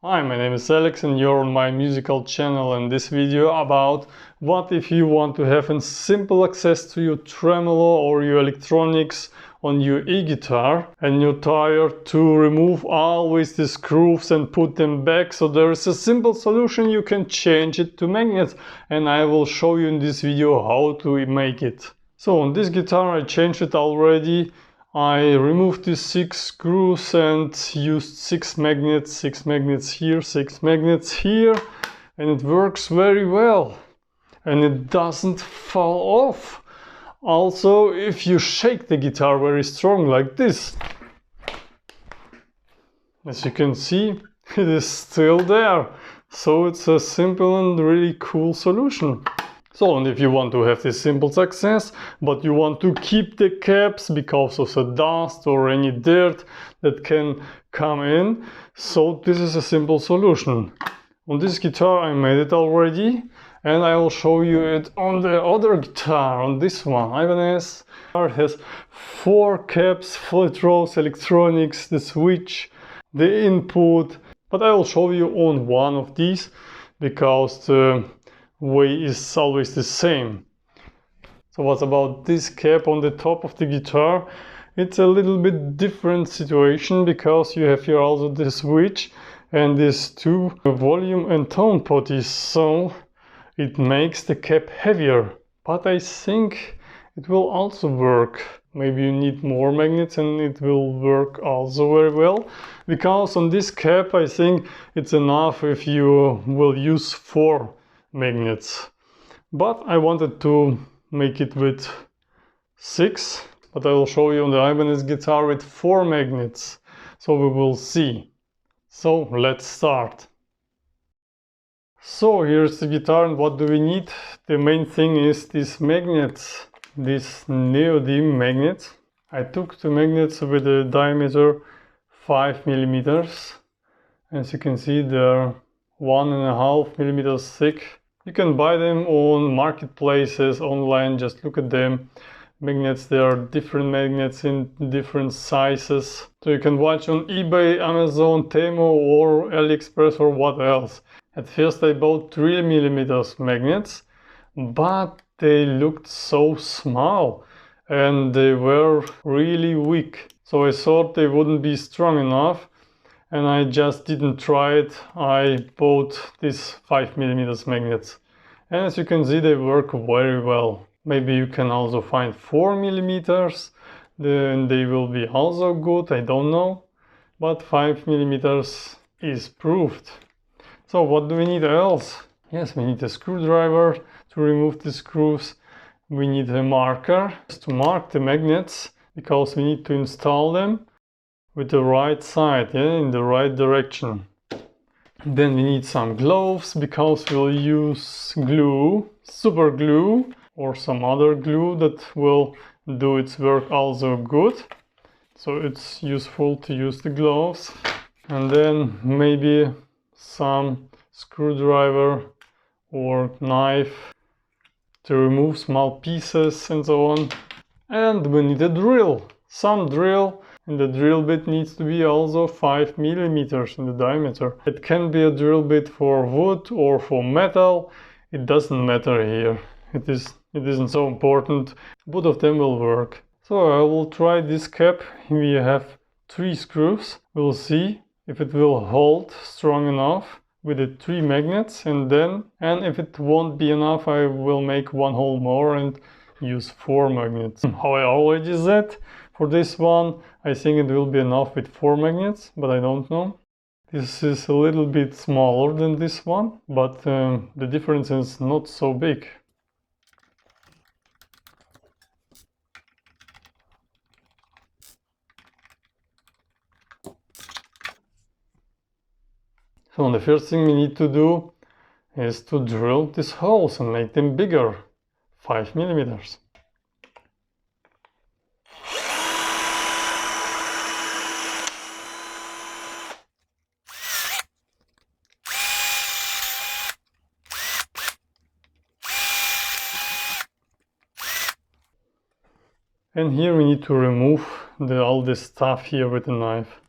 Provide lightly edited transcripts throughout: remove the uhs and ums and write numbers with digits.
Hi, my name is Alex and you're on my musical channel, and this video about what if you want to have a simple access to your tremolo or your electronics on your e-guitar and you're tired to remove always the screws and put them back. So there is a simple solution. You can change it to magnets, and I will show you in this video how to make it. So on this guitar I changed it already. I removed these 6 screws and used 6 magnets here, 6 magnets here, and it works very well and it doesn't fall off. Also, if you shake the guitar very strong like this, as you can see, it is still there. So it's a simple and really cool solution. So, and if you want to have this simple success, but you want to keep the caps because of the dust or any dirt that can come in, so this is a simple solution. On this guitar I made it already, and I will show you it on the other guitar, on this one. Ibanez. It has 4 caps, flat rows, electronics, the switch, the input, but I will show you on one of these because the way is always the same. So what about this cap on the top of the guitar? It's a little bit different situation because you have here also the switch and these 2 volume and tone potties, so it makes the cap heavier. But I think it will also work. Maybe you need more magnets and it will work also very well, because on this cap I think it's enough if you will use 4 magnets. But I wanted to make it with 6, but I will show you on the Ibanez guitar with 4 magnets, so we will see. So let's start. So here's the guitar, and what do we need? The main thing is these magnets, these neodymium magnets. I took the magnets with a diameter 5 millimeters. As you can see, they're 1.5 millimeters thick. You can buy them on marketplaces online, just look at them. Magnets, there are different magnets in different sizes. So you can watch on eBay, Amazon, Temo or AliExpress or what else. At first I bought 3 millimeters magnets, but they looked so small and they were really weak. So I thought they wouldn't be strong enough, and I just didn't try it. I bought these 5 millimeters magnets, and as you can see, they work very well. Maybe you can also find 4 millimeters, then they will be also good, I don't know, but 5 millimeters is proved. So what do we need else? Yes, we need a screwdriver to remove the screws. We need a marker to mark the magnets, because we need to install them with the right side, in the right direction. Then we need some gloves, because we'll use glue, super glue, or some other glue that will do its work also good. So it's useful to use the gloves. And then maybe some screwdriver or knife to remove small pieces and so on. And we need a drill, some drill. And the drill bit needs to be also 5 millimeters in the diameter. It can be a drill bit for wood or for metal. It doesn't matter here. It isn't so important. Both of them will work. So I will try this cap. We have 3 screws. We'll see if it will hold strong enough with the 3 magnets, and if it won't be enough, I will make 1 hole more and use 4 magnets. How I already said, for this one I think it will be enough with 4 magnets, but I don't know. This is a little bit smaller than this one, but the difference is not so big. So the first thing we need to do is to drill these holes and make them bigger, 5 millimeters. And here we need to remove all this stuff here with a knife.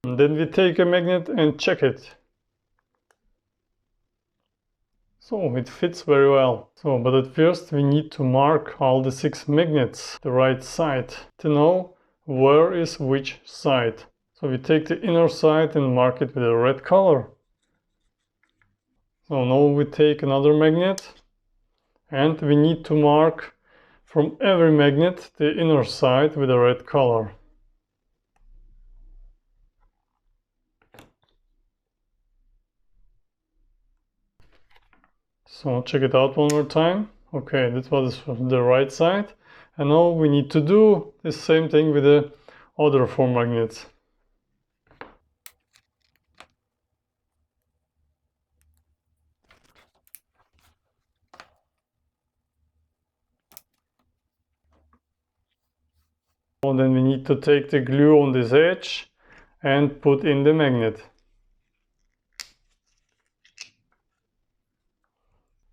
And then we take a magnet and check it. So it fits very well. But at first we need to mark all the 6 magnets, the right side, to know where is which side. So we take the inner side and mark it with a red color. So now we take another magnet and we need to mark from every magnet the inner side with a red color. So check it out one more time. Okay, that was the right side. And now we need to do the same thing with the other 4 magnets. And then we need to take the glue on this edge and put in the magnet.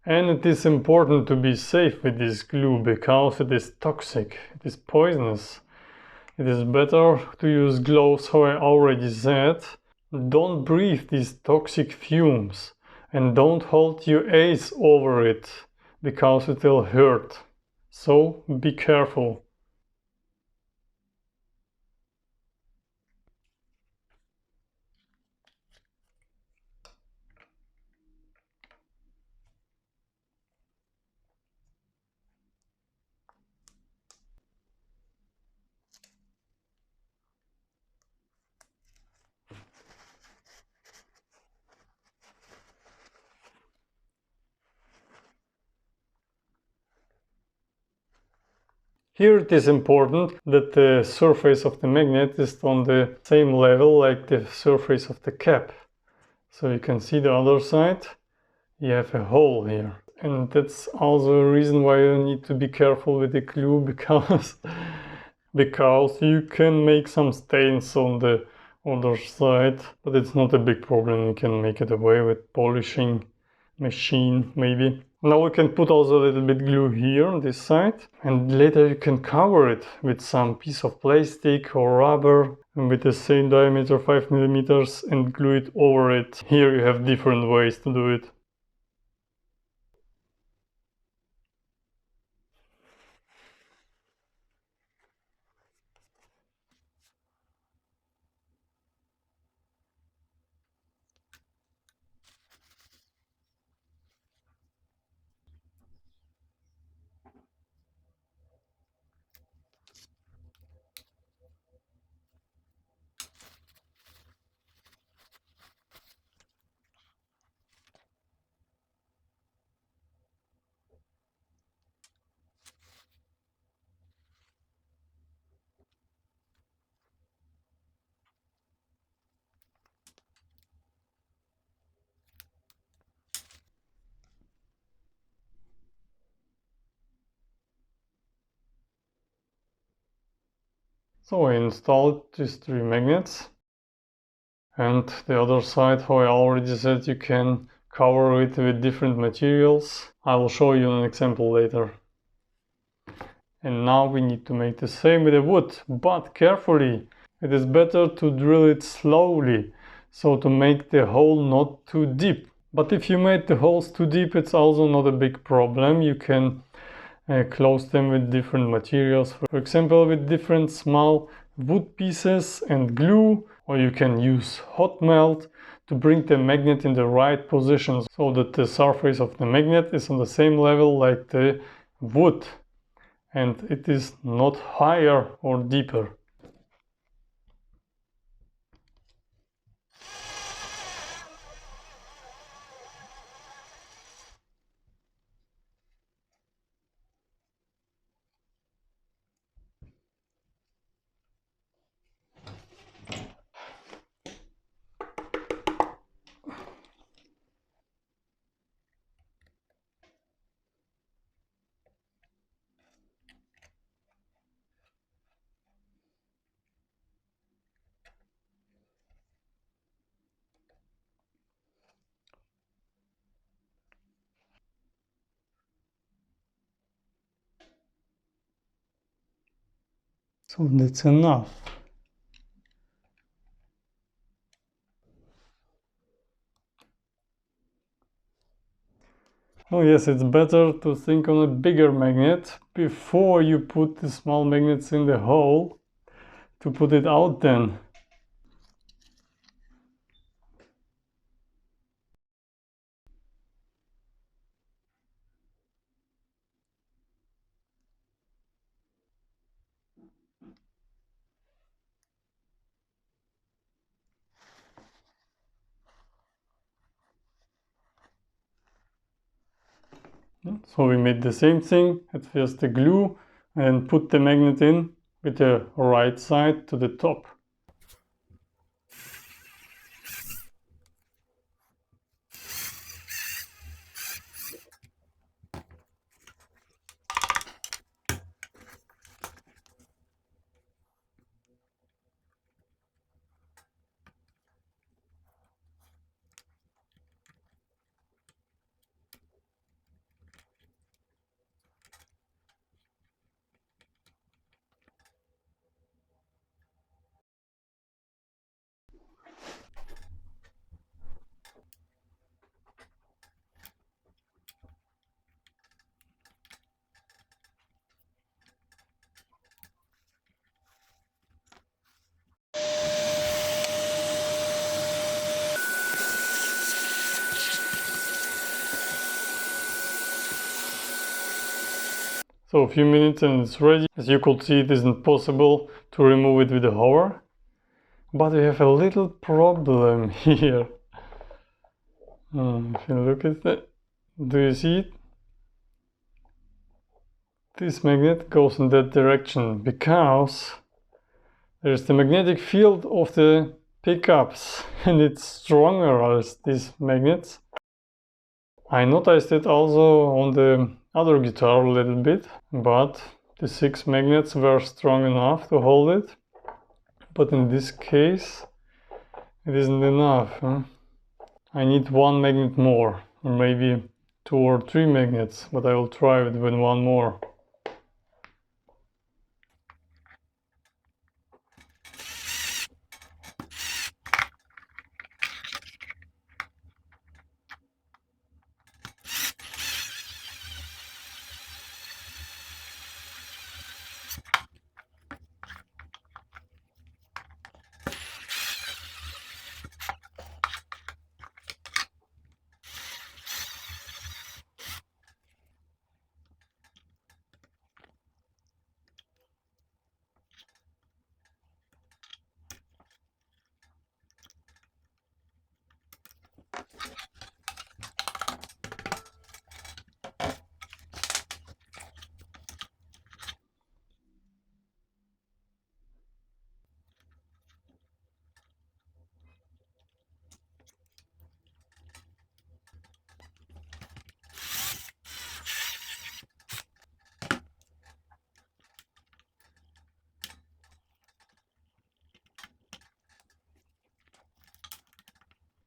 And it is important to be safe with this glue because it is toxic, it is poisonous. It is better to use gloves, how I already said. Don't breathe these toxic fumes and don't hold your eyes over it because it will hurt. So be careful. Here it is important that the surface of the magnet is on the same level like the surface of the cap. So you can see the other side, you have a hole here. And that's also a reason why you need to be careful with the glue because you can make some stains on the other side, but it's not a big problem. You can make it away with polishing machine maybe. Now we can put also a little bit glue here on this side, and later you can cover it with some piece of plastic or rubber and with the same diameter 5 millimeters and glue it over it. Here you have different ways to do it. So I installed these 3 magnets, and the other side, how I already said, you can cover it with different materials. I will show you an example later. And now we need to make the same with the wood, but carefully. It is better to drill it slowly, so to make the hole not too deep. But if you made the holes too deep, it's also not a big problem. You can close them with different materials, for example with different small wood pieces and glue, or you can use hot melt to bring the magnet in the right position so that the surface of the magnet is on the same level like the wood and it is not higher or deeper. So that's enough. Oh yes, it's better to think on a bigger magnet before you put the small magnets in the hole, to put it out then. So we made the same thing, at first the glue, and then put the magnet in with the right side to the top. So a few minutes and it's ready. As you could see, it isn't possible to remove it with a hover. But we have a little problem here. If you look at that, do you see it? This magnet goes in that direction because there's the magnetic field of the pickups and it's stronger as these magnets. I noticed it also on the other guitar a little bit, but the 6 magnets were strong enough to hold it. But in this case, it isn't enough. I need 1 magnet more, or maybe 2 or 3 magnets, but I will try it with 1 more.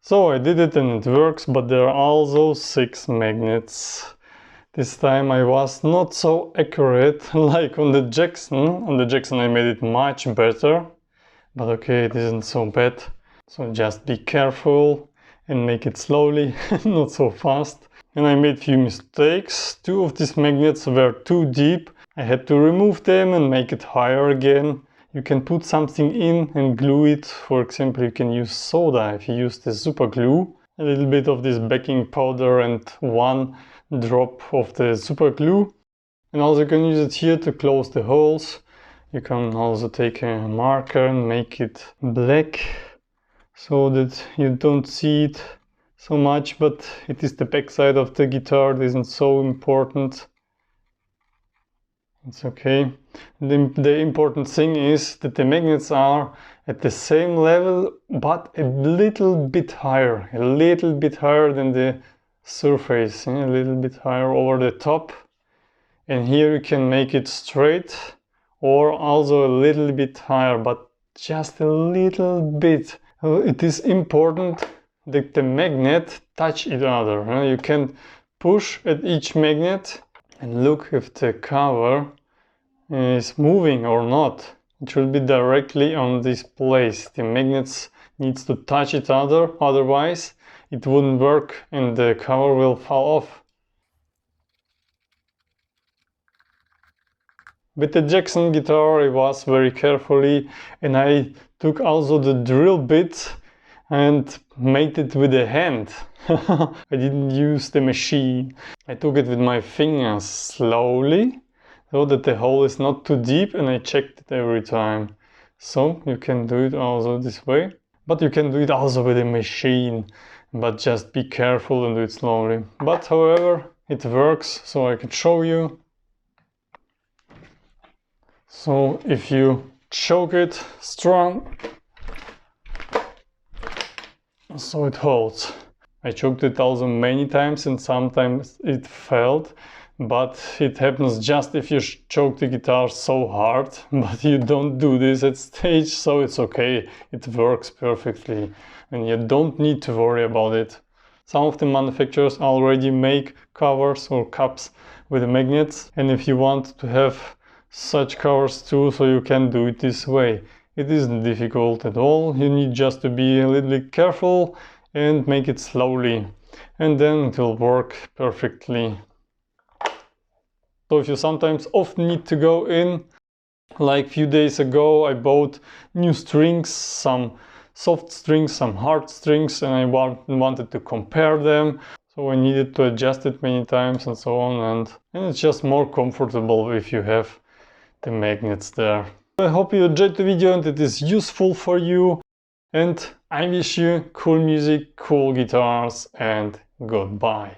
So I did it and it works, but there are also 6 magnets. This time I was not so accurate like on the Jackson. On the Jackson I made it much better, but okay, it isn't so bad. So just be careful and make it slowly, not so fast. And I made few mistakes. 2 of these magnets were too deep. I had to remove them and make it higher again. You can put something in and glue it. For example, you can use soda if you use the super glue. A little bit of this baking powder and 1 drop of the super glue. And also you can use it here to close the holes. You can also take a marker and make it black so that you don't see it so much, but it is the back side of the guitar. It isn't so important. It's okay. The important thing is that the magnets are at the same level, but a little bit higher than the surface, a little bit higher over the top. And here you can make it straight or also a little bit higher, but just a little bit. It is important that the magnet touch each other. You can push at each magnet and look if the cover is moving or not. It should be directly on this place. The magnets needs to touch each other, otherwise it wouldn't work and the cover will fall off. With the Jackson guitar I was very carefully, and I took also the drill bit and made it with the hand. I didn't use the machine. I took it with my fingers slowly, so that the hole is not too deep, and I checked it every time. So you can do it also this way, but you can do it also with a machine, but just be careful and do it slowly. But however, it works, so I can show you. So if you choke it strong, so it holds. I choked it also many times, and sometimes it failed, but it happens just if you choke the guitar so hard. But you don't do this at stage, so it's okay. It works perfectly and you don't need to worry about it. Some of the manufacturers already make covers or cups with magnets, and if you want to have such covers too, so you can do it this way. It isn't difficult at all. You need just to be a little bit careful and make it slowly, and then it will work perfectly. So if you sometimes often need to go in, like a few days ago I bought new strings, some soft strings, some hard strings, and I wanted to compare them. So I needed to adjust it many times and so on, and it's just more comfortable if you have the magnets there. I hope you enjoyed the video and it is useful for you, and I wish you cool music, cool guitars, and goodbye.